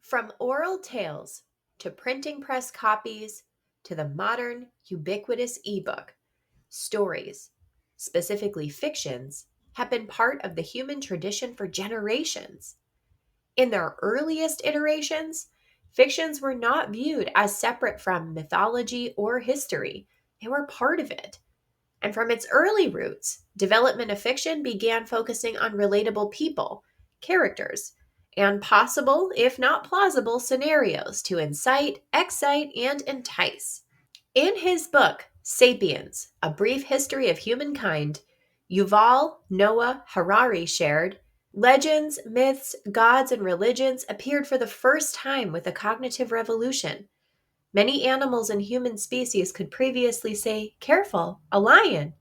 From oral tales to printing press copies to the modern ubiquitous ebook, stories, specifically fictions, have been part of the human tradition for generations. In their earliest iterations, fictions were not viewed as separate from mythology or history. They were part of it. And from its early roots, development of fiction began focusing on relatable people, characters, and possible, if not plausible, scenarios to incite, excite, and entice. In his book, Sapiens, A Brief History of Humankind, Yuval Noah Harari shared, legends, myths, gods, and religions appeared for the first time with the cognitive revolution. Many animals and human species could previously say, "Careful, a lion."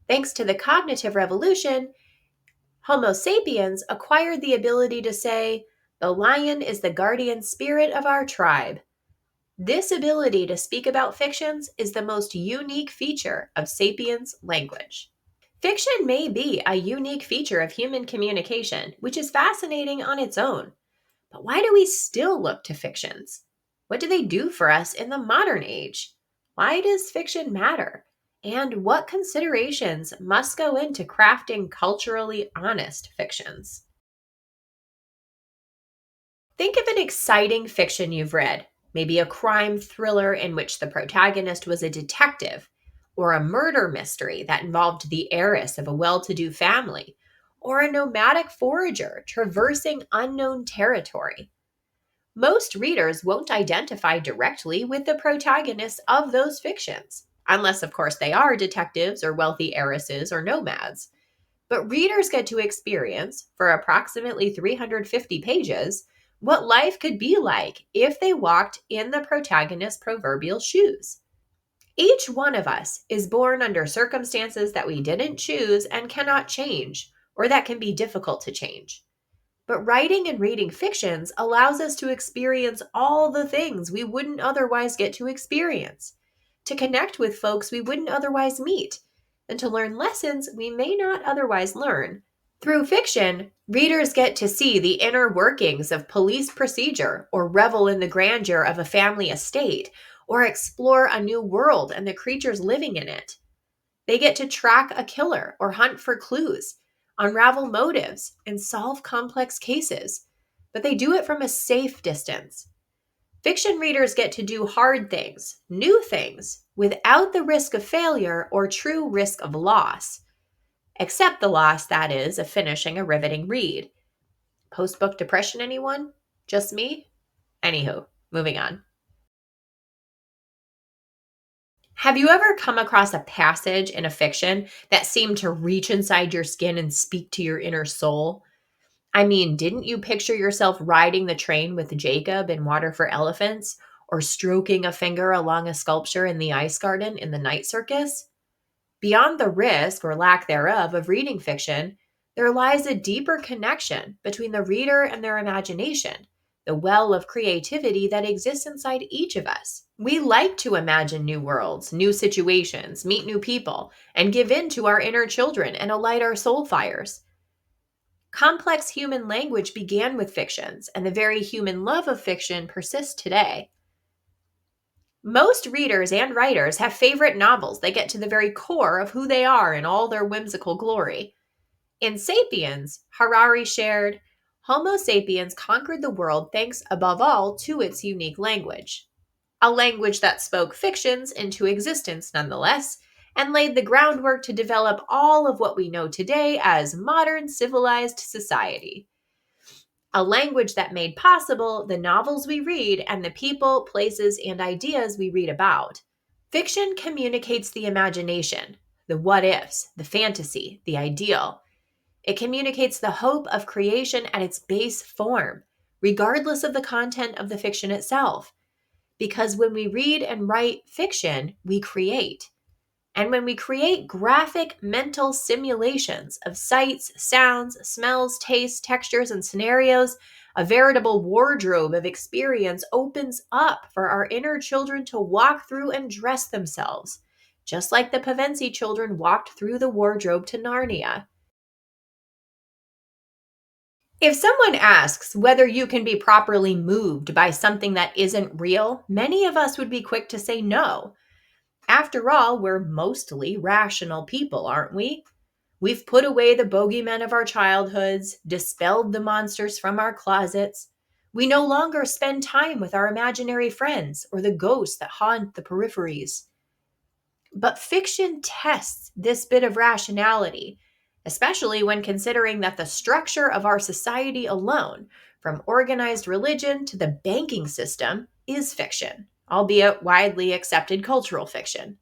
Thanks to the cognitive revolution, Homo sapiens acquired the ability to say, "The lion is the guardian spirit of our tribe." This ability to speak about fictions is the most unique feature of sapiens language. Fiction may be a unique feature of human communication, which is fascinating on its own. But why do we still look to fictions? What do they do for us in the modern age? Why does fiction matter? And what considerations must go into crafting culturally honest fictions? Think of an exciting fiction you've read, maybe a crime thriller in which the protagonist was a detective, or a murder mystery that involved the heiress of a well to do family, or a nomadic forager traversing unknown territory. Most readers won't identify directly with the protagonists of those fictions, unless, of course, they are detectives or wealthy heiresses or nomads. But readers get to experience, for approximately 350 pages, what life could be like if they walked in the protagonist's proverbial shoes. Each one of us is born under circumstances that we didn't choose and cannot change, or that can be difficult to change. But writing and reading fictions allows us to experience all the things we wouldn't otherwise get to experience, to connect with folks we wouldn't otherwise meet, and to learn lessons we may not otherwise learn. Through fiction, readers get to see the inner workings of police procedure, or revel in the grandeur of a family estate, or explore a new world and the creatures living in it. They get to track a killer or hunt for clues, unravel motives, and solve complex cases. But they do it from a safe distance. Fiction readers get to do hard things, new things, without the risk of failure or true risk of loss. Except the loss, that is, of finishing a riveting read. Post-book depression, anyone? Just me? Anywho, moving on. Have you ever come across a passage in a fiction that seemed to reach inside your skin and speak to your inner soul? I mean, didn't you picture yourself riding the train with Jacob in Water for Elephants, or stroking a finger along a sculpture in the ice garden in the night circus? Beyond the risk or lack thereof of reading fiction, there lies a deeper connection between the reader and their imagination, the well of creativity that exists inside each of us. We like to imagine new worlds, new situations, meet new people, and give in to our inner children and alight our soul fires. Complex human language began with fictions, and the very human love of fiction persists today. Most readers and writers have favorite novels that get to the very core of who they are in all their whimsical glory. In Sapiens, Harari shared, Homo sapiens conquered the world thanks above all to its unique language. A language that spoke fictions into existence nonetheless, and laid the groundwork to develop all of what we know today as modern civilized society. A language that made possible the novels we read and the people, places, and ideas we read about. Fiction communicates the imagination, the what ifs, the fantasy, the ideal. It communicates the hope of creation at its base form, regardless of the content of the fiction itself. Because when we read and write fiction, we create. And when we create graphic mental simulations of sights, sounds, smells, tastes, textures, and scenarios, a veritable wardrobe of experience opens up for our inner children to walk through and dress themselves, just like the Pevensie children walked through the wardrobe to Narnia. If someone asks whether you can be properly moved by something that isn't real, many of us would be quick to say no. After all, we're mostly rational people, aren't we? We've put away the bogeymen of our childhoods, dispelled the monsters from our closets. We no longer spend time with our imaginary friends or the ghosts that haunt the peripheries. But fiction tests this bit of rationality, especially when considering that the structure of our society alone, from organized religion to the banking system, is fiction, albeit widely accepted cultural fiction.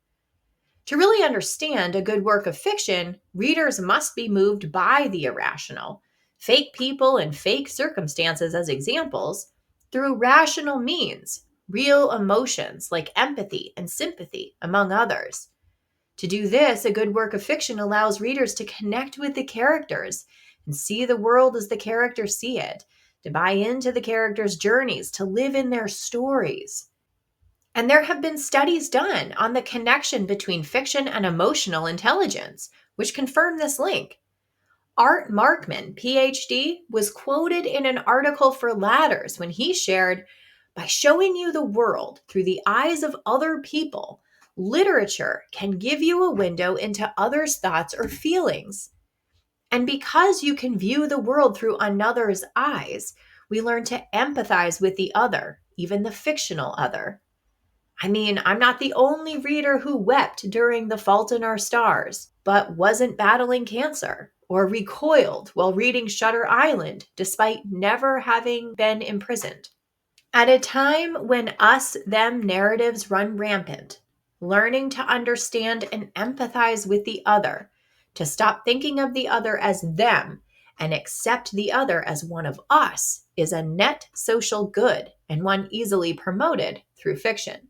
To really understand a good work of fiction, readers must be moved by the irrational, fake people and fake circumstances as examples, through rational means, real emotions like empathy and sympathy, among others. To do this, a good work of fiction allows readers to connect with the characters and see the world as the characters see it, to buy into the characters' journeys, to live in their stories. And there have been studies done on the connection between fiction and emotional intelligence, which confirm this link. Art Markman, PhD, was quoted in an article for Ladders when he shared, by showing you the world through the eyes of other people, literature can give you a window into others' thoughts or feelings. And because you can view the world through another's eyes, we learn to empathize with the other, even the fictional other. I mean, I'm not the only reader who wept during The Fault in Our Stars, but wasn't battling cancer, or recoiled while reading Shutter Island despite never having been imprisoned. At a time when us them narratives run rampant, learning to understand and empathize with the other, to stop thinking of the other as them and accept the other as one of us, is a net social good and one easily promoted through fiction.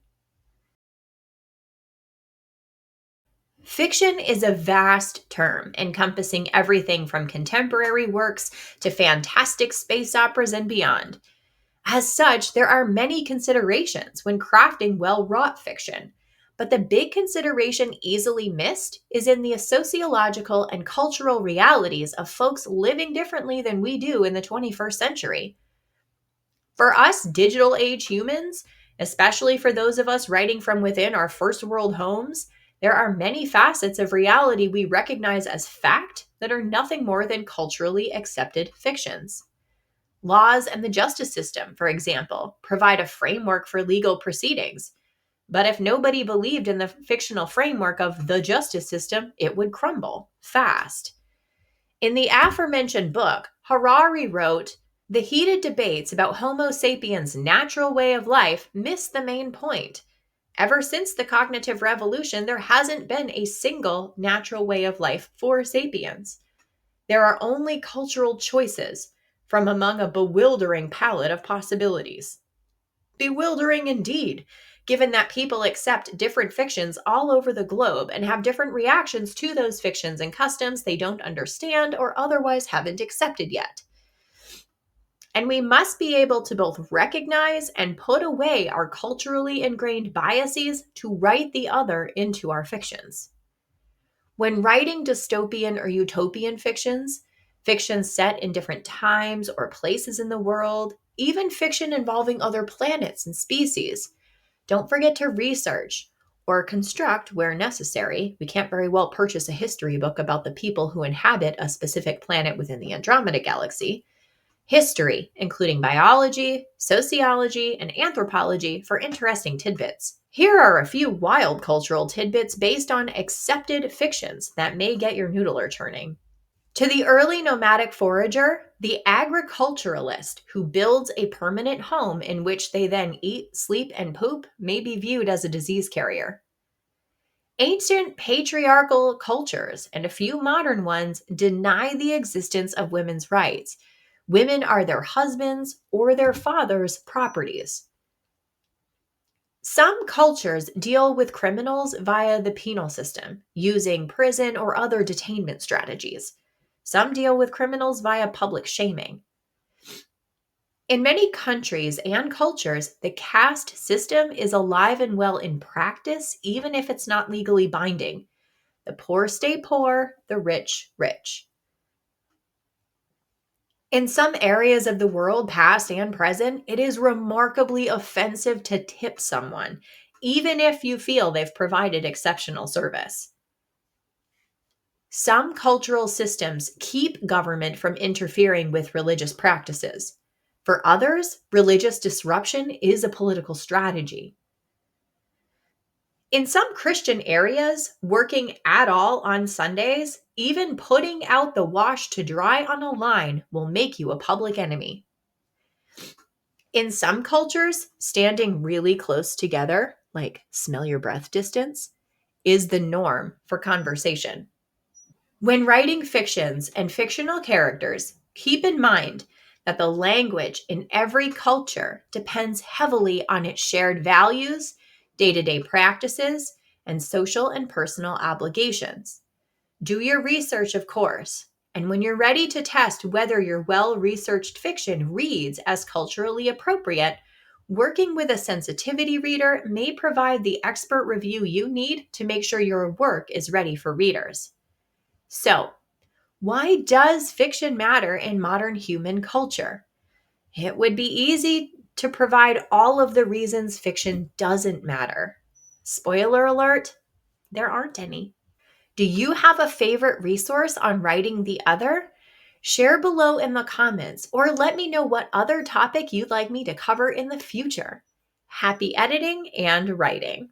Fiction is a vast term encompassing everything from contemporary works to fantastic space operas and beyond. As such, there are many considerations when crafting well wrought fiction. But the big consideration easily missed is in the sociological and cultural realities of folks living differently than we do in the 21st century. For us digital age humans, especially for those of us writing from within our first world homes, there are many facets of reality we recognize as fact that are nothing more than culturally accepted fictions. Laws and the justice system, for example, provide a framework for legal proceedings. But if nobody believed in the fictional framework of the justice system, it would crumble fast. In the aforementioned book, Harari wrote, "The heated debates about Homo sapiens' natural way of life miss the main point. Ever since the cognitive revolution, there hasn't been a single natural way of life for sapiens. There are only cultural choices from among a bewildering palette of possibilities." Bewildering indeed, given that people accept different fictions all over the globe and have different reactions to those fictions and customs they don't understand or otherwise haven't accepted yet. And we must be able to both recognize and put away our culturally ingrained biases to write the other into our fictions. When writing dystopian or utopian fictions set in different times or places in the world, even fiction involving other planets and species, don't forget to research or construct where necessary. We can't very well purchase a history book about the people who inhabit a specific planet within the Andromeda Galaxy. History, including biology, sociology, and anthropology, for interesting tidbits. Here are a few wild cultural tidbits based on accepted fictions that may get your noodler churning. To the early nomadic forager, the agriculturalist who builds a permanent home in which they then eat, sleep, and poop may be viewed as a disease carrier. Ancient patriarchal cultures and a few modern ones deny the existence of women's rights. Women are their husbands' or their fathers' properties. Some cultures deal with criminals via the penal system, using prison or other detainment strategies. Some deal with criminals via public shaming. In many countries and cultures, the caste system is alive and well in practice, even if it's not legally binding. The poor stay poor, the rich rich. In some areas of the world, past and present, it is remarkably offensive to tip someone, even if you feel they've provided exceptional service. Some cultural systems keep government from interfering with religious practices. For others, religious disruption is a political strategy. In some Christian areas, working at all on Sundays, even putting out the wash to dry on a line, will make you a public enemy. In some cultures, standing really close together, like smell your breath distance, is the norm for conversation. When writing fictions and fictional characters, keep in mind that the language in every culture depends heavily on its shared values, day to day practices, and social and personal obligations. Do your research, of course, and when you're ready to test whether your well researched fiction reads as culturally appropriate, working with a sensitivity reader may provide the expert review you need to make sure your work is ready for readers. So, why does fiction matter in modern human culture? It would be easy to provide all of the reasons fiction doesn't matter. Spoiler alert, there aren't any. Do you have a favorite resource on writing the other? Share below in the comments or let me know what other topic you'd like me to cover in the future. Happy editing and writing.